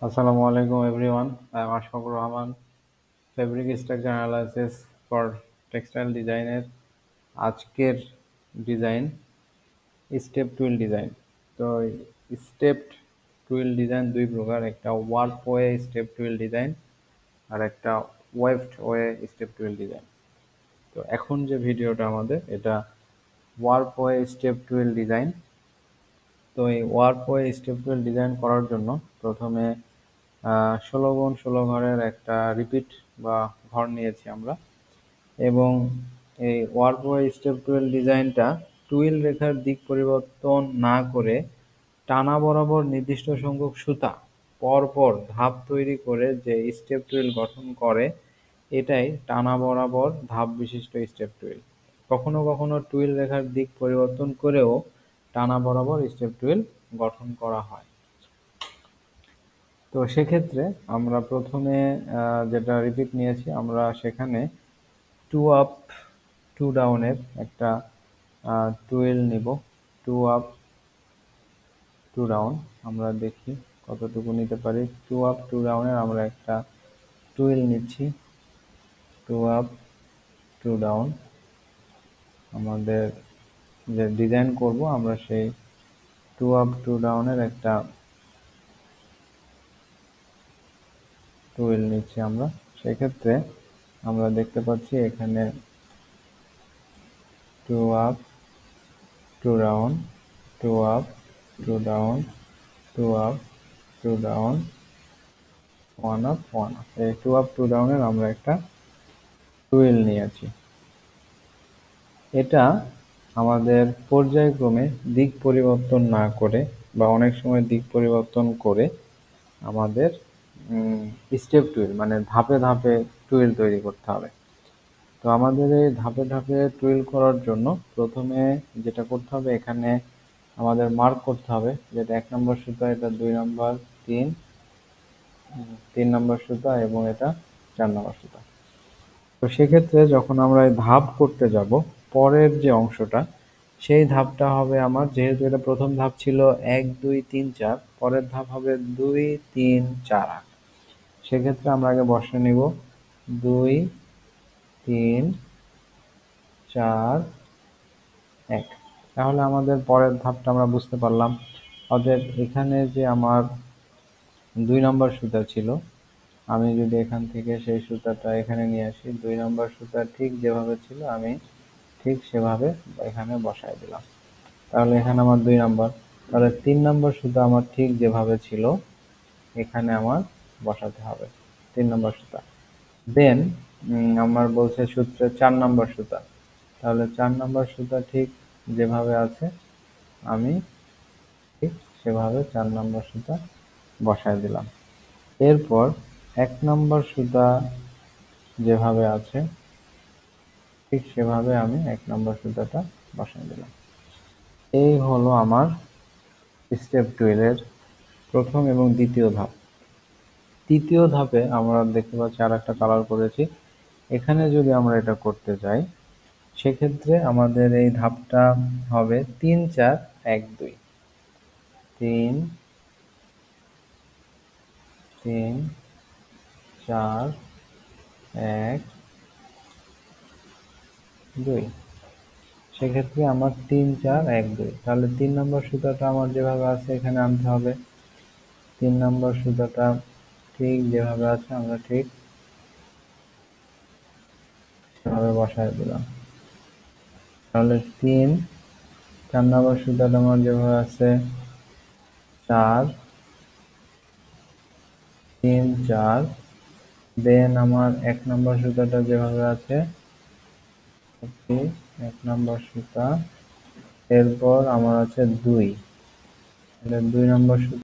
Assalamu alaikum everyone. I am Ashfaq Rahman, Fabric Structure Analysis for Textile Designer. আজকের design step twill design. তো step twill design দুই প্রকার, একটা warp way step twill design আর একটা weft way step twill design. তো এখন যে ভিডিওটা আমাদের এটা warp way step twill design. তো এই warp way step twill design করার জন্য প্রথমে 16x16 ঘরের একটা রিপিট বা ঘর নিয়েছি আমরা, এবং এই ওয়ার্প ওয়ে স্টেপ টুইল ডিজাইনটা টুইল রেখার দিক পরিবর্তন না করে টানা বরাবর নির্দিষ্ট সংখ্যক সুতা পরপর ধাপ তৈরি করে যে স্টেপ টুইল গঠন করে এটাই টানা বরাবর ধাপ বিশিষ্ট স্টেপ টুইল। কখনো কখনো টুইল রেখার দিক পরিবর্তন করেও টানা বরাবর স্টেপ টুইল গঠন করা হয়। তো সেক্ষেত্রে আমরা প্রথমে যেটা রিপিট নিয়েছি আমরা সেখানে 2 আপ 2 ডাউনের একটা টুইল নিব। 2 আপ 2 ডাউন আমরা দেখি কতটুকু নিতে পারি। 2 আপ 2 ডাউনের আমরা একটা টুইল নিচ্ছি। 2 আপ 2 ডাউন আমাদের যে ডিজাইন করব আমরা সেই 2 আপ 2 ডাউনের একটা টুইল নিচ্ছি আমরা। সেক্ষেত্রে আমরা দেখতে পাচ্ছি এখানে 2 up 2 down 2 up 2 down 2 up 2 down 1 up 1 up, এই 2 আপ 2 ডাউনের আমরা একটা টুইল নিয়েছি। এটা আমাদের পর্যায়ক্রমে দিক পরিবর্তন না করে বা অনেক সময় দিক পরিবর্তন করে আমাদের স্টেপ টুইল মানে ধাপে ধাপে টুইল তৈরি করতে হবে। তো আমাদের এই ধাপে ধাপে টুইল করার জন্য প্রথমে যেটা করতে হবে এখানে আমাদের মার্ক করতে হবে, যেটা 1 নম্বর সুতা, এটা 2 নম্বর, 3 নম্বর সুতা এবং এটা 4 নম্বর সুতা। তো সেক্ষেত্রে যখন আমরা এই ধাপ করতে যাব পরের যে অংশটা সেই ধাপটা হবে আমার, যেহেতু এটা প্রথম ধাপ ছিল 1 2 3 4, পরের ধাপ হবে 2 3 4 8। সেক্ষেত্রে আমরা আগে বসে নিব 2 3 4 1। তাহলে আমাদের পরের ধাপটা আমরা বুঝতে পারলাম। অতএব এখানে যে আমার 2 নম্বর সুতা ছিল, আমি যদি এখান থেকে সেই সুতাটা এখানে নিয়ে আসি, 2 নম্বর সুতা ঠিক যেভাবে ছিল আমি ঠিক সেভাবে এখানে বসায় দিলাম। তাহলে এখানে আমার 2 নম্বর। তাহলে 3 নম্বর সুতা আমার ঠিক যেভাবে ছিল এখানে আমার বসাতে হবে 3 নম্বর সুতা। দেন আমার বলছে সূত্রে 4 নম্বর সুতা, তাহলে 4 নম্বর সুতা ঠিক যেভাবে আছে আমি ঠিক সেভাবে 4 নম্বর সুতা বসায় দিলাম। এরপর 1 নম্বর সুতা যেভাবে আছে ঠিক সেভাবে আমি 1 নম্বর সুতাটা বসায় দিলাম। এই হলো আমার স্টেপ টুইলের প্রথম এবং দ্বিতীয় ধাপ। তৃতীয় ধাপে আমরা দেখতে পাচ্ছি আর একটা কালার করেছি। এখানে যদি আমরা এটা করতে যাই সেক্ষেত্রে আমাদের এই ধাপটা হবে 3 4 1 2, 3 3 4 1 2। সেক্ষেত্রে আমার 3 4 1 2, তাহলে 3 নম্বর সুতাটা আমার যেভাবে আছে এখানে আনতে হবে। 3 নম্বর সুতাটা ঠিক যেভাবে আছে আমরা ঠিক সেভাবে বসায় দিলাম। তাহলে 4 নম্বর সুতাটা আমার যেভাবে আছে 4 3 4, দেন আমার 1 নম্বর সুতাটা যেভাবে আছে 1 নম্বর সুতা, এরপর আমার আছে 2, তাহলে 2 নম্বর সুতা